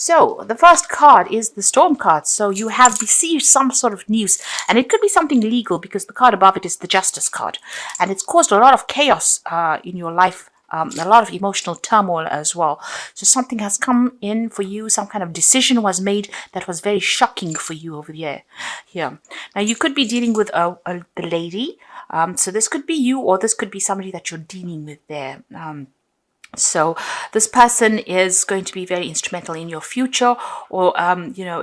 So the first card is the Storm card. So you have received some sort of news, and it could be something legal because the card above it is the Justice card, and it's caused a lot of chaos in your life. A lot of emotional turmoil as well. So something has come in for you. Some kind of decision was made that was very shocking for you over here. Now you could be dealing with the lady. So this could be you, or this could be somebody that you're dealing with there. So this person is going to be very instrumental in your future, or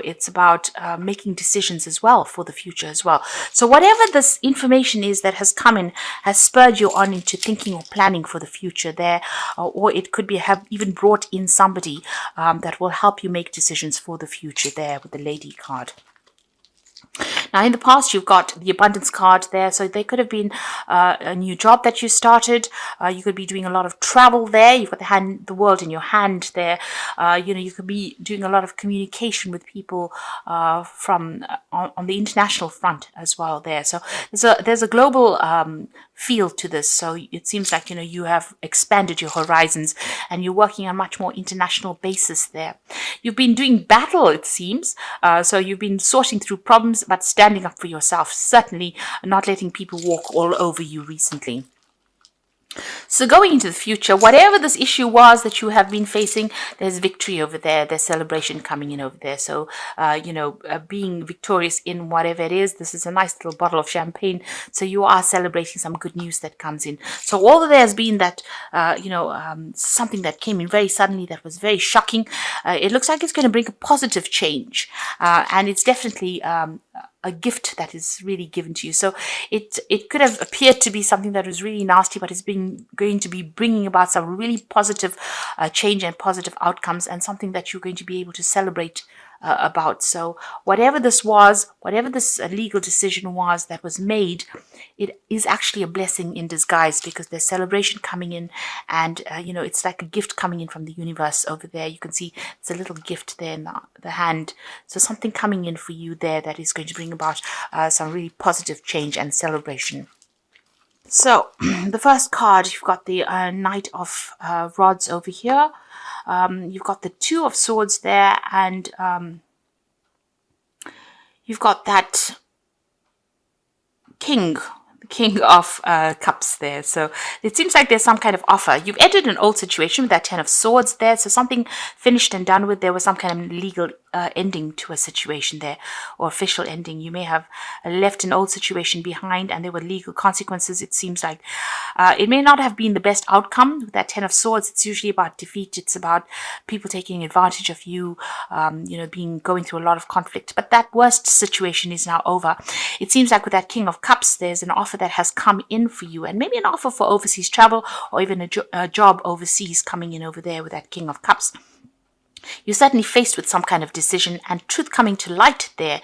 it's about making decisions as well for the future as well. So whatever this information is that has come in has spurred you on into thinking or planning for the future there, or it could be have even brought in somebody that will help you make decisions for the future there with the Lady card. Now, in the past, you've got the Abundance card there. So there could have been a new job that you started. You could be doing a lot of travel there. You've got the world in your hand there. You could be doing a lot of communication with people from on the international front as well there. So there's a global feel to this. So it seems like, you have expanded your horizons and you're working on a much more international basis there. You've been doing battle, it seems. So you've been sorting through problems, but standing up for yourself, certainly not letting people walk all over you recently. So going into the future, whatever this issue was that you have been facing, there's victory over there. There's celebration coming in over there. So, being victorious in whatever it is, this is a nice little bottle of champagne. So you are celebrating some good news that comes in. So although there's been that, something that came in very suddenly that was very shocking, it looks like it's going to bring a positive change. And it's definitely a gift that is really given to you. So it could have appeared to be something that was really nasty, but it's going to be bringing about some really positive change and positive outcomes, and something that you're going to be able to celebrate about. So whatever this was, whatever this legal decision was that was made, it is actually a blessing in disguise, because there's celebration coming in, and it's like a gift coming in from the universe over there. You can see it's a little gift there in the hand. So something coming in for you there that is going to bring about some really positive change and celebration. So the first card, you've got the Knight of Rods over here. You've got the Two of Swords there, and you've got that King of Cups there. So it seems like there's some kind of offer. You've entered an old situation with that Ten of Swords there. So something finished and done with. There was some kind of legal ending to a situation there, or official ending. You may have left an old situation behind and there were legal consequences. It seems like it may not have been the best outcome with that Ten of Swords. It's usually about defeat. It's about people taking advantage of you, going through a lot of conflict. But that worst situation is now over. It seems like with that King of Cups, there's an offer that has come in for you, and maybe an offer for overseas travel, or even a job overseas coming in over there with that King of Cups. You're certainly faced with some kind of decision and truth coming to light there.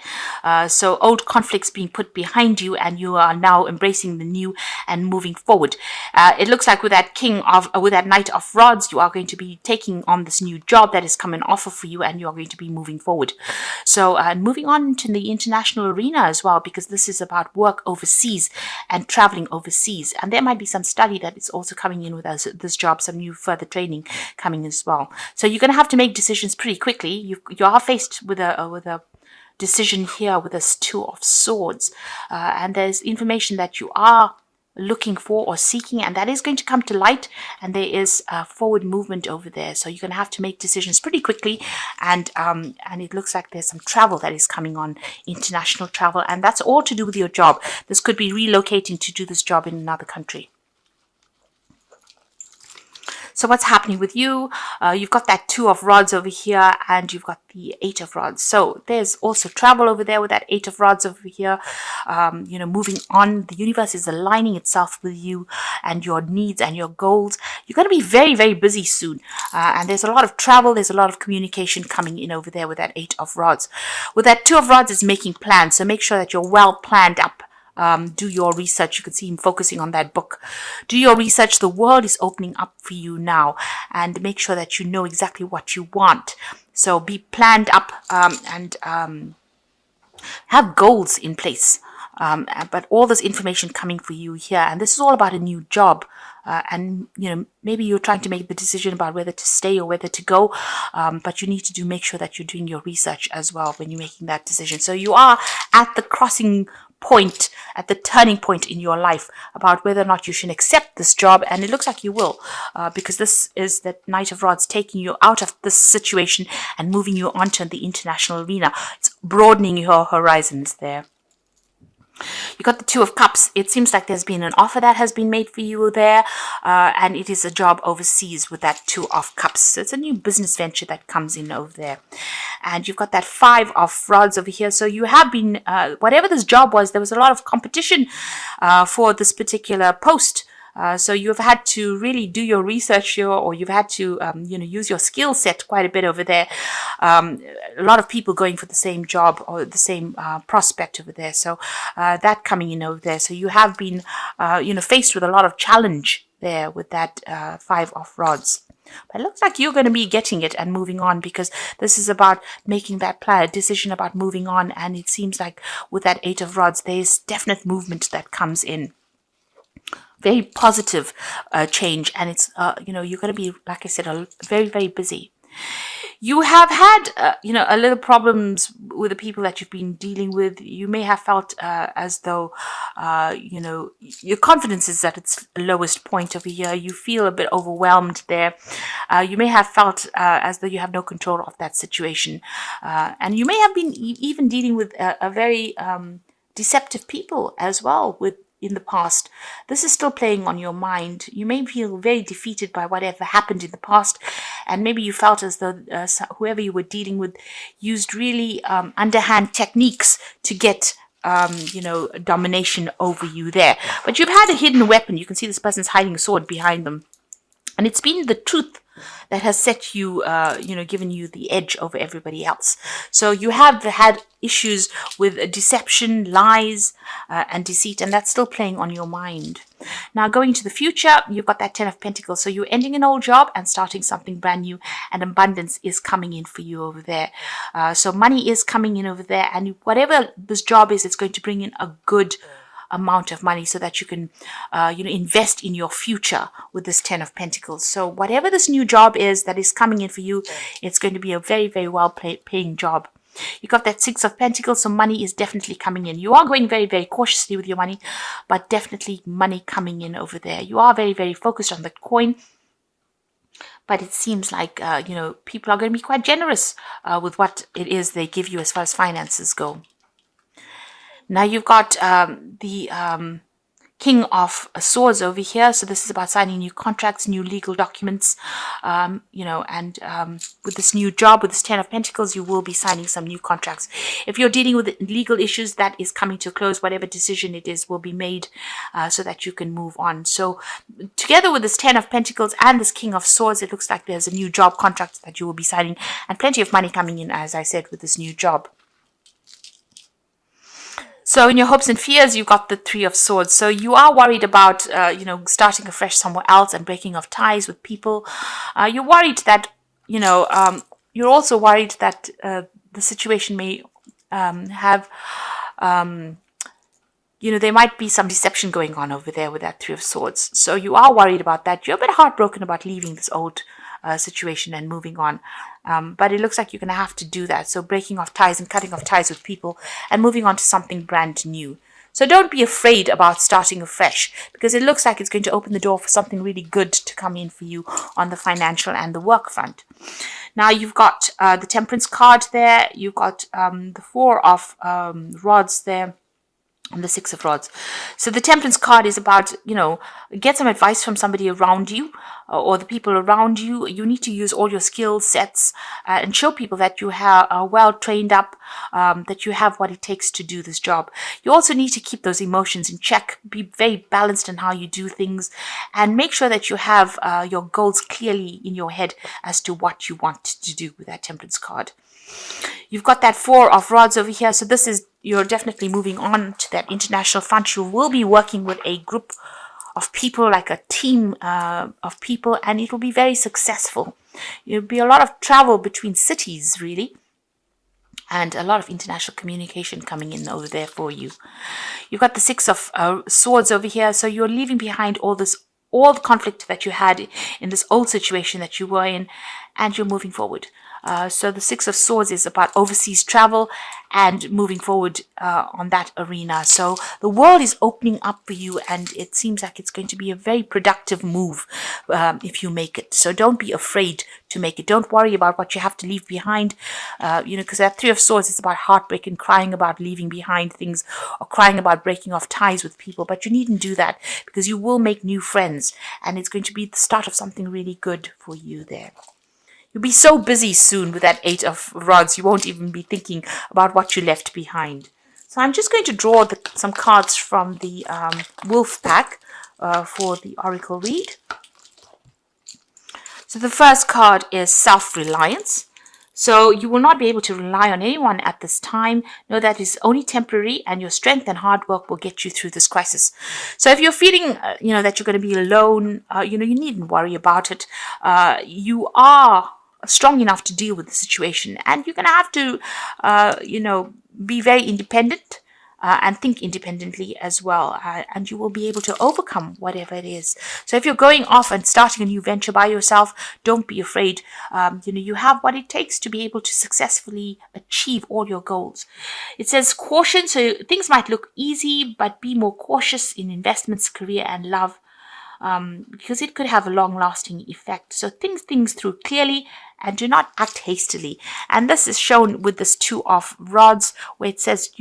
So old conflicts being put behind you, and you are now embracing the new and moving forward. It looks like with that Knight of Rods, you are going to be taking on this new job that has come an offer for you, and you are going to be moving forward. So moving on to the international arena as well, because this is about work overseas and traveling overseas. And there might be some study that is also coming in with this job, some new further training coming as well. So you're going to have to make decisions pretty quickly. You are faced with a decision here with this Two of Swords, and there's information that you are looking for or seeking, and that is going to come to light, and there is forward movement over there. So you're going to have to make decisions pretty quickly, and it looks like there's some travel that is coming on, international travel, and that's all to do with your job. This could be relocating to do this job in another country. So what's happening with you? You've got that Two of Rods over here, and you've got the Eight of Rods. So there's also travel over there with that Eight of Rods over here. Moving on, the universe is aligning itself with you and your needs and your goals. You're going to be very, very busy soon. And there's a lot of travel. There's a lot of communication coming in over there with that Eight of Rods. With that Two of Rods is making plans. So make sure that you're well planned up. Do your research. You can see him focusing on that book. Do your research. The world is opening up for you now, and make sure that you know exactly what you want. So be planned up and have goals in place. But all this information coming for you here, and this is all about a new job. And maybe you're trying to make the decision about whether to stay or whether to go, but you need to make sure that you're doing your research as well when you're making that decision. So you are at the crossing point, at the turning point in your life about whether or not you should accept this job, and it looks like you will, because this is that Knight of Rods taking you out of this situation and moving you onto the international arena. It's broadening your horizons there. You got the Two of Cups. It seems like there's been an offer that has been made for you there, and it is a job overseas with that Two of Cups. So it's a new business venture that comes in over there. And you've got that Five of Rods over here. So you have been, whatever this job was, there was a lot of competition for this particular post. So you've had to really do your research here, or you've had to, use your skill set quite a bit over there. A lot of people going for the same job or the same prospect over there. So that coming in over there. So you have been, faced with a lot of challenge there with that Five of Rods. But it looks like you're going to be getting it and moving on, because this is about making that decision about moving on. And it seems like with that Eight of Rods, there's definite movement that comes in. Very positive change, and it's you're going to be, like I said, very, very busy. You have had a little problems with the people that you've been dealing with. You may have felt as though your confidence is at its lowest point over here. You feel a bit overwhelmed there. You may have felt as though you have no control of that situation, and you may have been even dealing with a very deceptive people as well in the past. This is still playing on your mind. You may feel very defeated by whatever happened in the past, and maybe you felt as though whoever you were dealing with used really underhand techniques to get domination over you there. But you've had a hidden weapon. You can see this person's hiding a sword behind them, and it's been the truth that has set you, given you the edge over everybody else. So you have had issues with deception, lies, and deceit, and that's still playing on your mind. Now, going to the future, you've got that Ten of Pentacles. So you're ending an old job and starting something brand new, and abundance is coming in for you over there. So money is coming in over there, and whatever this job is, it's going to bring in a good amount of money so that you can invest in your future with this Ten of Pentacles. So whatever this new job is that is coming in for you, it's going to be a very, very well paying job. You got that Six of Pentacles, so money is definitely coming in. You are going very, very cautiously with your money, but definitely money coming in over there. You are very, very focused on the coin, but it seems like people are going to be quite generous with what it is they give you as far as finances go. Now you've got the King of Swords over here. So this is about signing new contracts, new legal documents, and with this new job, with this Ten of Pentacles, you will be signing some new contracts. If you're dealing with legal issues, that is coming to a close. Whatever decision it is will be made so that you can move on. So together with this Ten of Pentacles and this King of Swords, it looks like there's a new job contract that you will be signing, and plenty of money coming in, as I said, with this new job. So in your hopes and fears, you've got the Three of Swords. So you are worried about, starting afresh somewhere else and breaking off ties with people. You're worried that, you're also worried that the situation may have, there might be some deception going on over there with that Three of Swords. So you are worried about that. You're a bit heartbroken about leaving this old situation and moving on. But it looks like you're going to have to do that. So breaking off ties and cutting off ties with people and moving on to something brand new. So don't be afraid about starting afresh, because it looks like it's going to open the door for something really good to come in for you on the financial and the work front. Now you've got the Temperance card there. You've got the Four of Rods there, and the Six of Rods. So the Temperance card is about, get some advice from somebody around you or the people around you. You need to use all your skill sets and show people that you are well trained up, that you have what it takes to do this job. You also need to keep those emotions in check, be very balanced in how you do things, and make sure that you have your goals clearly in your head as to what you want to do with that Temperance card. You've got that Four of Rods over here. So this is, you're definitely moving on to that international front. You will be working with a group of people, like a team of people, and it will be very successful. There'll be a lot of travel between cities, really. and a lot of international communication coming in over there for you. You've got the Six of Swords over here, so you're leaving behind all the conflict that you had in this old situation that you were in, and you're moving forward. So the Six of Swords is about overseas travel and moving forward on that arena. So the world is opening up for you, and it seems like it's going to be a very productive move if you make it. So don't be afraid to make it. Don't worry about what you have to leave behind, because that Three of Swords is about heartbreak and crying about leaving behind things or crying about breaking off ties with people. But you needn't do that, because you will make new friends, and it's going to be the start of something really good for you there. You'll be so busy soon with that Eight of Rods, you won't even be thinking about what you left behind. So I'm just going to draw some cards from the Wolf pack for the Oracle read. So the first card is Self-Reliance. So you will not be able to rely on anyone at this time. Know that it's only temporary, and your strength and hard work will get you through this crisis. So if you're feeling, that you're going to be alone, you needn't worry about it. You are strong enough to deal with the situation, and you're going to have to, be very independent and think independently as well, and you will be able to overcome whatever it is. So if you're going off and starting a new venture by yourself, don't be afraid. You have what it takes to be able to successfully achieve all your goals. It says caution, so things might look easy, but be more cautious in investments, career, and love. Because it could have a long-lasting effect. So think things through clearly and do not act hastily. And this is shown with this Two of Rods, where it says,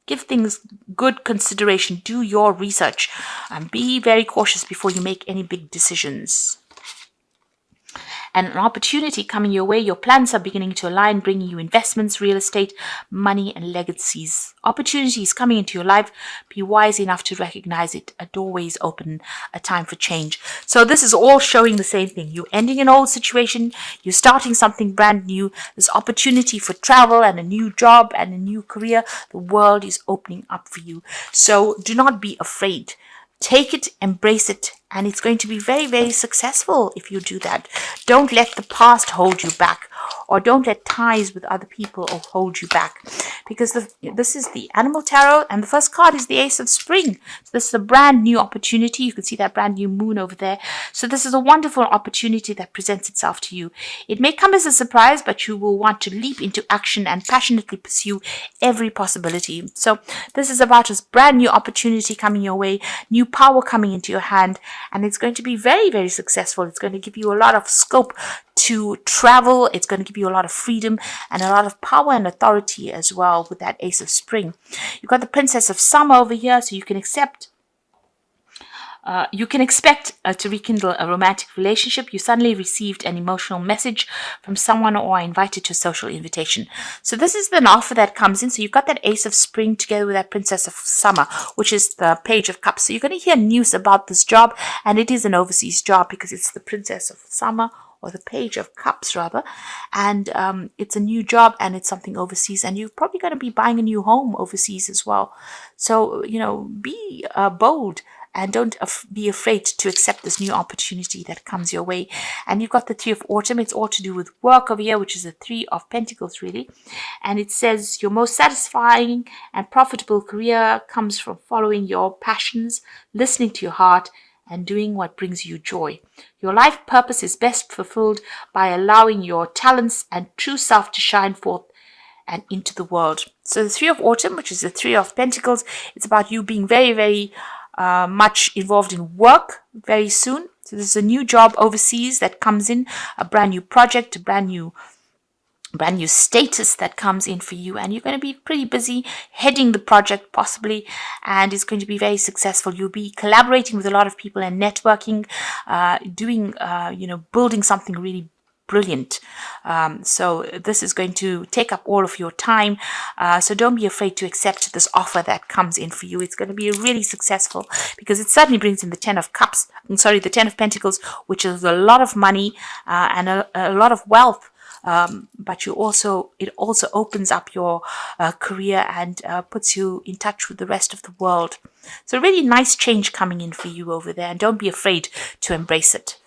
give things good consideration, do your research, and be very cautious before you make any big decisions. And an opportunity coming your way. Your plans are beginning to align, bringing you investments, real estate, money, and legacies. Opportunities coming into your life. Be wise enough to recognize it. A doorway is open, a time for change. So this is all showing the same thing. You're ending an old situation. You're starting something brand new. There's opportunity for travel and a new job and a new career. The world is opening up for you. So do not be afraid. Take it, embrace it, and it's going to be very, very successful if you do that. Don't let the past hold you back, or don't let ties with other people hold you back, because this is the Animal Tarot, and the first card is the Ace of Spring. So this is a brand new opportunity. You can see that brand new moon over there. So this is a wonderful opportunity that presents itself to you. It may come as a surprise, but you will want to leap into action and passionately pursue every possibility. So this is about a brand new opportunity coming your way, new power coming into your hand, and it's going to be very, very successful. It's going to give you a lot of scope to travel. It's going to give you a lot of freedom and a lot of power and authority as well with that Ace of Spring. You've got the Princess of Summer over here, so you can expect to rekindle a romantic relationship. You suddenly received an emotional message from someone or are invited to a social invitation. So this is an offer that comes in. So you've got that Ace of Spring together with that Princess of Summer, which is the Page of Cups. So you're going to hear news about this job, and it is an overseas job because it's the Princess of Summer, or the Page of Cups rather, and it's a new job and it's something overseas, and you're probably going to be buying a new home overseas as well. So be bold and don't be afraid to accept this new opportunity that comes your way. And you've got the Three of Autumn. It's all to do with work over here, which is the Three of Pentacles really, and it says your most satisfying and profitable career comes from following your passions, listening to your heart, and doing what brings you joy. Your life purpose is best fulfilled by allowing your talents and true self to shine forth and into the world. So the Three of Autumn, which is the Three of Pentacles, it's about you being very, very much involved in work very soon. So there's a new job overseas that comes in, a brand new project, a brand new status that comes in for you, and you're going to be pretty busy heading the project possibly, and it's going to be very successful. You'll be collaborating with a lot of people and networking, building something really brilliant. So this is going to take up all of your time. So don't be afraid to accept this offer that comes in for you. It's going to be really successful because it certainly brings in the Ten of Pentacles, which is a lot of money and a lot of wealth. But it also opens up your career and puts you in touch with the rest of the world. So really nice change coming in for you over there, and don't be afraid to embrace it.